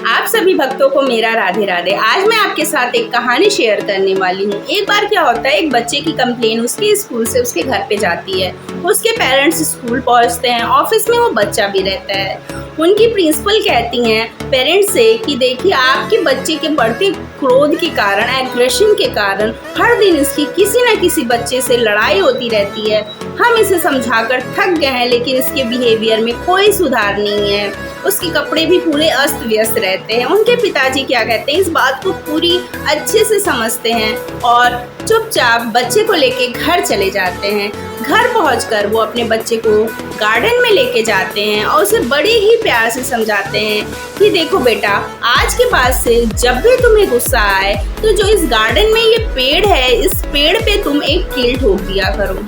आप सभी भक्तों को मेरा राधे राधे। आज मैं आपके साथ एक कहानी शेयर करने वाली हूँ। एक बार क्या होता है, एक बच्चे की कंप्लेन उसके स्कूल से उसके घर पे जाती है। उसके पेरेंट्स स्कूल पहुँचते हैं, ऑफिस में वो बच्चा भी रहता है। उनकी प्रिंसिपल कहती हैं पेरेंट्स से कि देखिए, आपके बच्चे के बढ़ते क्रोध के कारण, एग्रेशन के कारण हर दिन इसकी किसी न किसी बच्चे से लड़ाई होती रहती है। हम इसे समझाकर थक गए हैं, लेकिन इसके बिहेवियर में कोई सुधार नहीं है। उसके कपड़े भी पूरे अस्त व्यस्त रहते हैं। उनके पिताजी क्या कहते हैं, इस बात को पूरी अच्छे से समझते हैं और चुपचाप बच्चे को लेके घर चले जाते हैं। घर पहुंचकर वो अपने बच्चे को गार्डन में लेके जाते हैं और उसे बड़े ही प्यार से समझाते हैं कि देखो बेटा, आज के बाद से जब भी तुम्हें गुस्सा आए तो जो इस गार्डन में ये पेड़ है, इस पेड़ पे तुम एक कील ठोक दिया करो।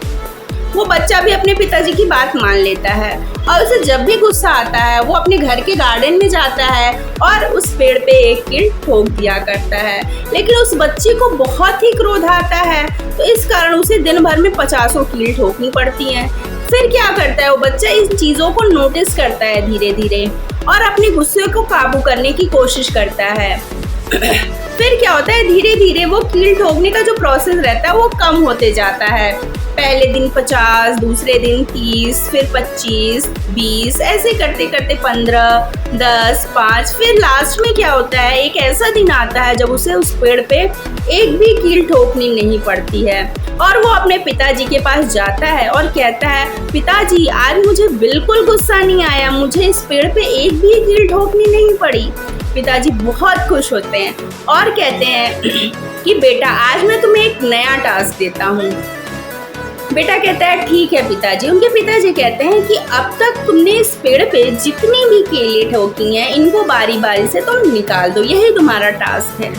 वो बच्चा भी अपने पिताजी की बात मान लेता है और उसे जब भी गुस्सा आता है वो अपने घर के गार्डन में जाता है और उस पेड़ पे एक कील ठोक दिया करता है। लेकिन उस बच्चे को बहुत ही क्रोध आता है, तो इस कारण उसे दिन भर में 50 कील ठोकनी पड़ती हैं। फिर क्या करता है वो बच्चा, इन चीज़ों को नोटिस करता है धीरे धीरे और अपने गुस्से को काबू करने की कोशिश करता है। फिर क्या होता है, धीरे धीरे वो कील ठोकने का जो प्रोसेस रहता है वो कम होते जाता है। पहले दिन 50, दूसरे दिन 30, फिर 25, 20, ऐसे करते करते 15, 10, 5, फिर लास्ट में क्या होता है, एक ऐसा दिन आता है जब उसे उस पेड़ पे एक भी कील ठोकनी नहीं पड़ती है और वो अपने पिताजी के पास जाता है और कहता है, पिताजी आज मुझे बिल्कुल गुस्सा नहीं आया, मुझे इस पेड़ पे एक भी कील ठोकनी नहीं पड़ी। पिताजी बहुत खुश होते हैं और कहते हैं कि बेटा, आज मैं तुम्हें एक नया टास्क देता हूँ। बेटा कहता है ठीक है पिताजी। उनके पिताजी कहते हैं कि अब तक तुमने इस पेड़ पे जितनी भी केले ठोकी हैं, इनको बारी बारी से तुम निकाल दो, यही तुम्हारा टास्क है।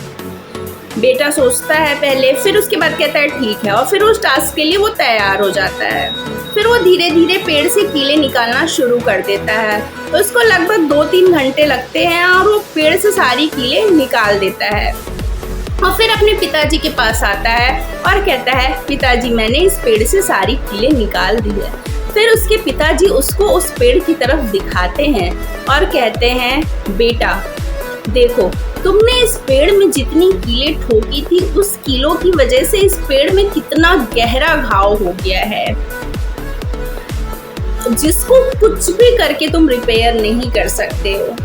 बेटा सोचता है पहले, फिर उसके बाद कहता है ठीक है, और फिर उस टास्क के लिए वो तैयार हो जाता है। फिर वो धीरे धीरे पेड़ से कीले निकालना शुरू कर देता है। तो उसको लगभग 2-3 घंटे लगते हैं और वो पेड़ से सारी कीले निकाल देता है और फिर अपने पिताजी के पास आता है और कहता है, पिताजी मैंने इस पेड़ से सारी कीले निकाल दी है। फिर उसके पिताजी उसको उस पेड़ की तरफ दिखाते हैं और कहते हैं, बेटा देखो, तुमने इस पेड़ में जितनी कीले ठोकी थी, उस कीलों की वजह से इस पेड़ में कितना गहरा घाव हो गया है, जिसको कुछ भी करके तुम रिपेयर नहीं कर सकते हो।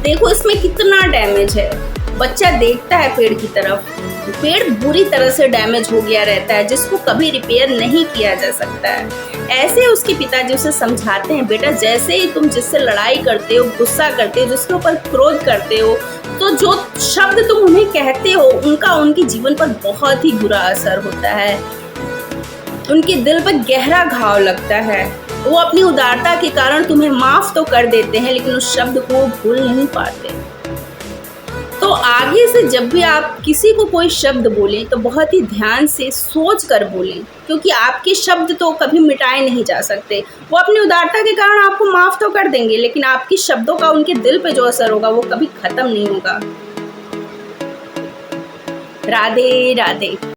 देखो इसमें कितना डैमेज है। बच्चा देखता है पेड़ की तरफ, पेड़ बुरी तरह से डैमेज हो गया रहता है, जिसको कभी रिपेयर नहीं किया जा सकता है। ऐसे उसके पिताजी उसे समझाते हैं, बेटा जैसे ही तुम जिससे लड़ाई करते हो, गुस्सा करते हो, जिसके ऊपर क्रोध करते हो, तो जो शब्द तुम उन्हें कहते हो उनका उनके जीवन पर बहुत ही बुरा असर होता है। उनके दिल पर गहरा घाव लगता है। वो अपनी उदारता के कारण तुम्हें माफ तो कर देते हैं, लेकिन उस शब्द को भूल नहीं पाते। तो आगे से जब भी आप किसी को कोई शब्द बोलें तो बहुत ही ध्यान से सोच कर बोलें, क्योंकि आपके शब्द तो कभी मिटाए नहीं जा सकते। वो अपनी उदारता के कारण आपको माफ़ तो कर देंगे, लेकिन आपके शब्दों का उनके दिल पे जो असर होगा वो कभी ख़त्म नहीं होगा। राधे राधे।